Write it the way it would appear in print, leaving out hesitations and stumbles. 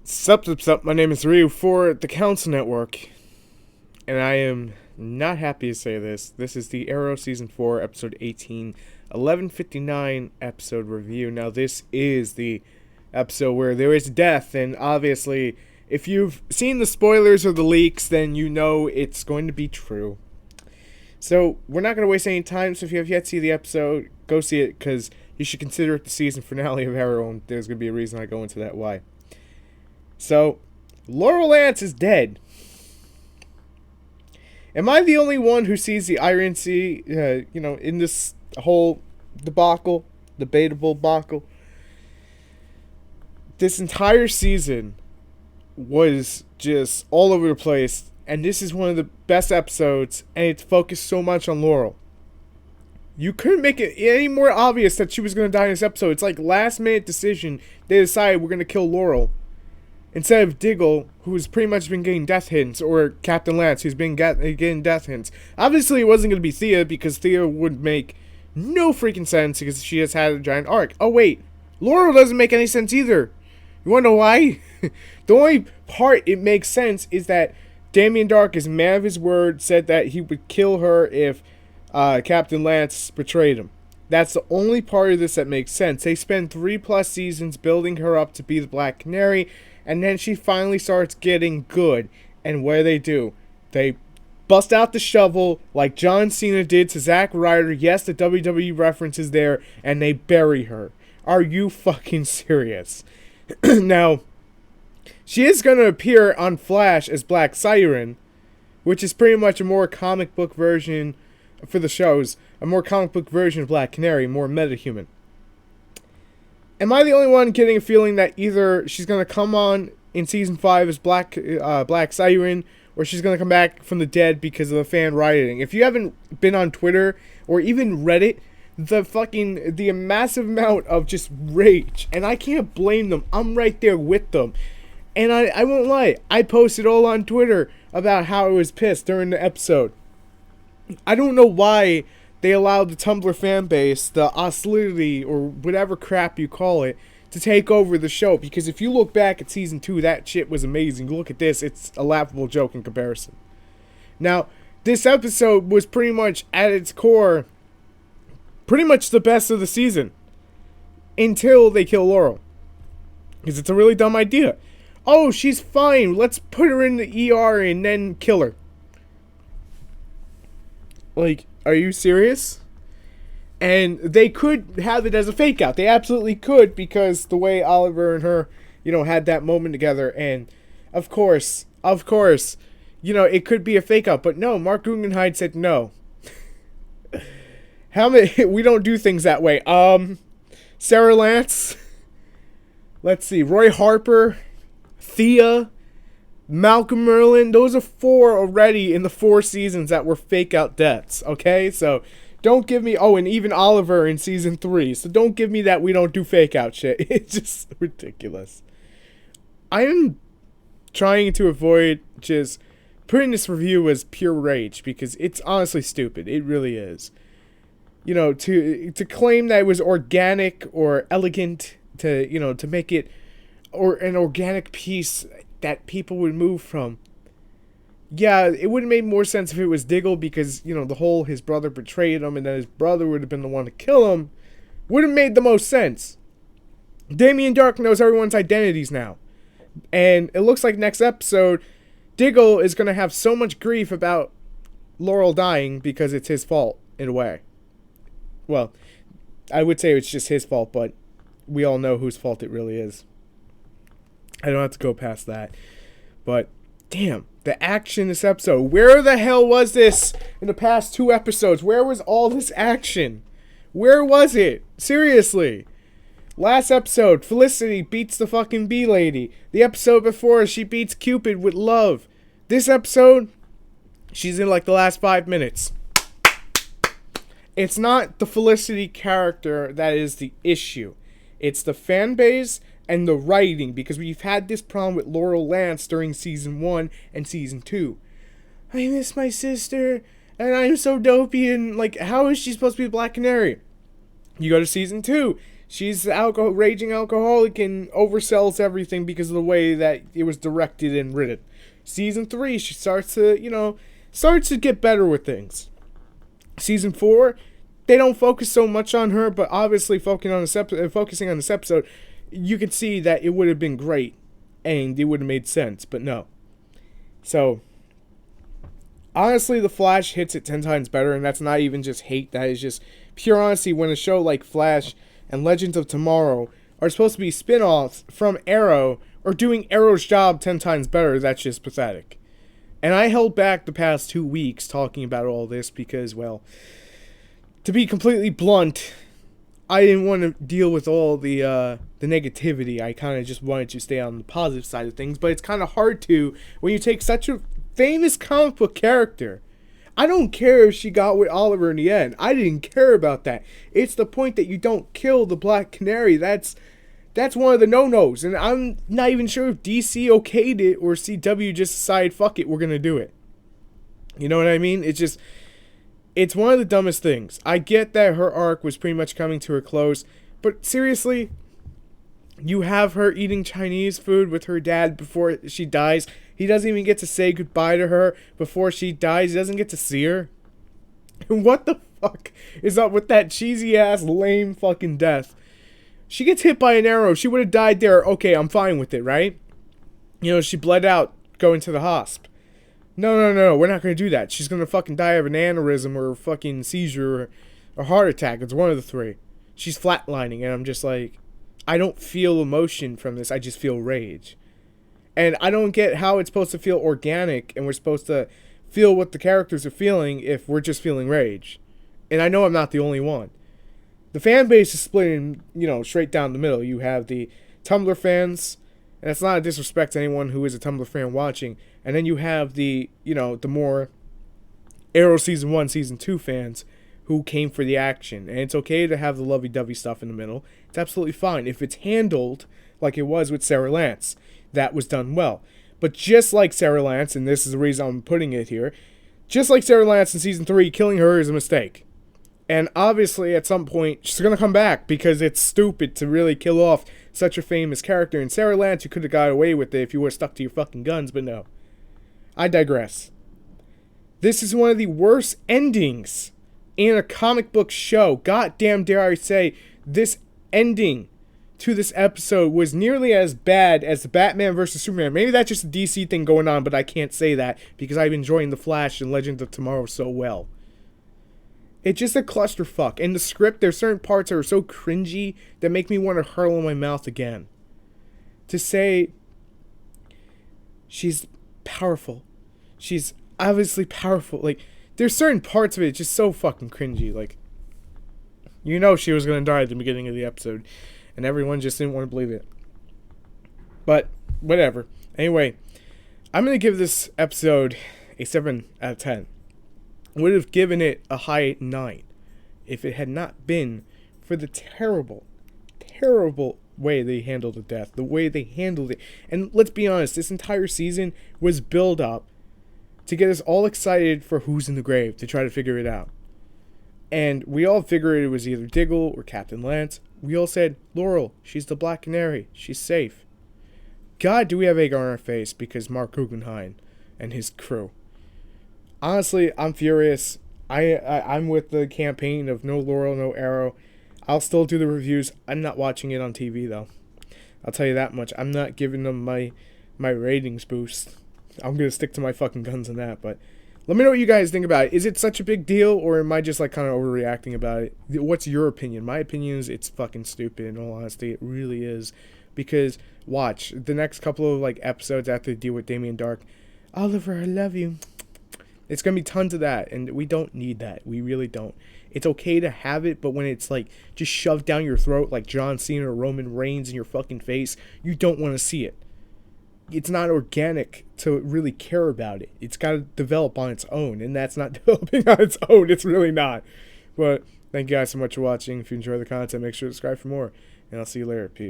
Sup, my name is Ryu for TheCouncilNetwork, and I am not happy to say this. This is the Arrow Season 4, Episode 18, 11:59 episode review. Now, this is the episode where there is death, and obviously, if you've seen the spoilers or the leaks, then you know it's going to be true. So, we're not going to waste any time, so if you have yet to see the episode, go see it, because you should consider it the season finale of Arrow, and there's going to be a reason I go into that why. So, Laurel Lance is dead. Am I the only one who sees the irony, in this whole debacle, debatable debacle? This entire season was just all over the place, and this is one of the best episodes, and it's focused so much on Laurel. You couldn't make it any more obvious that she was going to die in this episode. It's like last minute decision. They decided we're going to kill Laurel instead of Diggle, who's pretty much been getting death hints, or Captain Lance, who's been getting death hints. Obviously, it wasn't going to be Thea, because Thea would make no freaking sense, because she has had a giant arc. Oh, wait. Laurel doesn't make any sense either. You want to know why? The only part it makes sense is that Damien Darhk is a man of his word, said that he would kill her if Captain Lance betrayed him. That's the only part of this that makes sense. They spend 3+ seasons building her up to be the Black Canary, and then she finally starts getting good. And what do? They bust out the shovel like John Cena did to Zack Ryder. Yes, the WWE reference is there. And they bury her. Are you fucking serious? Now, she is going to appear on Flash as Black Siren, which is pretty much a more comic book version for the shows. A more comic book version of Black Canary. More metahuman. Am I the only one getting a feeling that either she's going to come on in Season 5 as Black Siren, or she's going to come back from the dead because of the fan rioting? If you haven't been on Twitter or even Reddit, the massive amount of just rage, and I can't blame them. I'm right there with them. And I won't lie, I posted all on Twitter about how I was pissed during the episode. I don't know why they allowed the Tumblr fan base, the hostility, or whatever crap you call it, to take over the show. Because if you look back at Season 2, that shit was amazing. Look at this, it's a laughable joke in comparison. Now, this episode was pretty much, at its core, pretty much the best of the season. Until they kill Laurel. Because it's a really dumb idea. Oh, she's fine, let's put her in the ER and then kill her. Like, are you serious? And they could have it as a fake out. They absolutely could, because the way Oliver and her, had that moment together. And of course, it could be a fake out. But no, Mark Guggenheim said no. We don't do things that way. Sarah Lance. Let's see. Roy Harper. Thea. Malcolm Merlin, those are 4 already in the 4 seasons that were fake out deaths, okay? So, don't give me, and even Oliver in Season 3, so don't give me that we don't do fake out shit. It's just ridiculous. I am trying to avoid just putting this review as pure rage, because it's honestly stupid. It really is. To claim that it was organic or elegant, to make it or an organic piece that people would move from. Yeah, it would have made more sense if it was Diggle, because, the whole his brother betrayed him and then his brother would have been the one to kill him. Would have made the most sense. Damien Darhk knows everyone's identities now. And it looks like next episode, Diggle is going to have so much grief about Laurel dying because it's his fault, in a way. Well, I would say it's just his fault, but we all know whose fault it really is. I don't have to go past that. But, damn, the action in this episode. Where the hell was this in the past 2 episodes? Where was all this action? Where was it? Seriously. Last episode, Felicity beats the fucking bee lady. The episode before, she beats Cupid with love. This episode, she's in like the last 5 minutes. It's not the Felicity character that is the issue. It's the fan base and the writing, because we've had this problem with Laurel Lance during Season 1 and Season 2. I miss my sister, and I'm so dopey, and, how is she supposed to be Black Canary? You go to Season 2, She's raging alcoholic and oversells everything because of the way that it was directed and written. Season 3, she starts to get better with things. Season 4, they don't focus so much on her, but obviously focusing on this episode, you could see that it would have been great and it would have made sense, but no. So, honestly, The Flash hits it 10 times better, and that's not even just hate, that is just pure honesty. When a show like Flash and Legends of Tomorrow are supposed to be spin-offs from Arrow, or doing Arrow's job 10 times better, that's just pathetic. And I held back the past 2 weeks talking about all this because, well, to be completely blunt, I didn't want to deal with all the negativity. I kind of just wanted to stay on the positive side of things, but it's kind of hard to when you take such a famous comic book character. I don't care if she got with Oliver in the end. I didn't care about that. It's the point that you don't kill the Black Canary. That's one of the no-nos, and I'm not even sure if DC okayed it or CW just decided, fuck it, we're gonna do it. You know what I mean? It's one of the dumbest things. I get that her arc was pretty much coming to a close, but seriously, you have her eating Chinese food with her dad before she dies. He doesn't even get to say goodbye to her before she dies. He doesn't get to see her. What the fuck is up with that cheesy-ass, lame fucking death? She gets hit by an arrow. She would have died there. Okay, I'm fine with it, right? You know, she bled out going to the hosp. No, we're not going to do that. She's going to fucking die of an aneurysm or a fucking seizure or a heart attack. It's one of the three. She's flatlining, and I'm just like, I don't feel emotion from this. I just feel rage. And I don't get how it's supposed to feel organic and we're supposed to feel what the characters are feeling if we're just feeling rage. And I know I'm not the only one. The fan base is split in, straight down the middle. You have the Tumblr fans, and that's not a disrespect to anyone who is a Tumblr fan watching. And then you have the more Arrow Season 1, Season 2 fans who came for the action. And it's okay to have the lovey-dovey stuff in the middle. It's absolutely fine if it's handled like it was with Sarah Lance. That was done well. But just like Sarah Lance, and this is the reason I'm putting it here, just like Sarah Lance in Season 3, killing her is a mistake. And obviously, at some point, she's going to come back because it's stupid to really kill off such a famous character. And Sarah Lance, you could have got away with it if you were stuck to your fucking guns, but no. I digress. This is one of the worst endings in a comic book show. Goddamn dare I say, this ending to this episode was nearly as bad as the Batman vs. Superman. Maybe that's just a DC thing going on, but I can't say that because I'm enjoying The Flash and Legends of Tomorrow so well. It's just a clusterfuck. In the script, there's certain parts that are so cringy that make me want to hurl in my mouth again. To say she's powerful. She's obviously powerful. Like, there's certain parts of it just so fucking cringy. Like, she was going to die at the beginning of the episode. And everyone just didn't want to believe it. But, whatever. Anyway, I'm going to give this episode a 7 out of 10. Would have given it a high 9 if it had not been for the terrible way they handled the death, the way they handled it. And let's be honest, this entire season was built up to get us all excited for who's in the grave, to try to figure it out. And we all figured it was either Diggle or Captain Lance. We all said, Laurel, she's the Black Canary, she's safe. God, do we have egg on our face because Mark Guggenheim and his crew. Honestly, I'm furious. I'm with the campaign of no Laurel, no Arrow. I'll still do the reviews. I'm not watching it on TV, though. I'll tell you that much. I'm not giving them my ratings boost. I'm going to stick to my fucking guns on that. But let me know what you guys think about it. Is it such a big deal, or am I just kind of overreacting about it? What's your opinion? My opinion is it's fucking stupid, in all honesty. It really is. Because, watch, the next couple of episodes after they deal with Damien Dark. Oliver, I love you. It's going to be tons of that, and we don't need that. We really don't. It's okay to have it, but when it's just shoved down your throat like John Cena or Roman Reigns in your fucking face, you don't want to see it. It's not organic to really care about it. It's got to develop on its own, and that's not developing on its own. It's really not. But thank you guys so much for watching. If you enjoy the content, make sure to subscribe for more, and I'll see you later. Peace.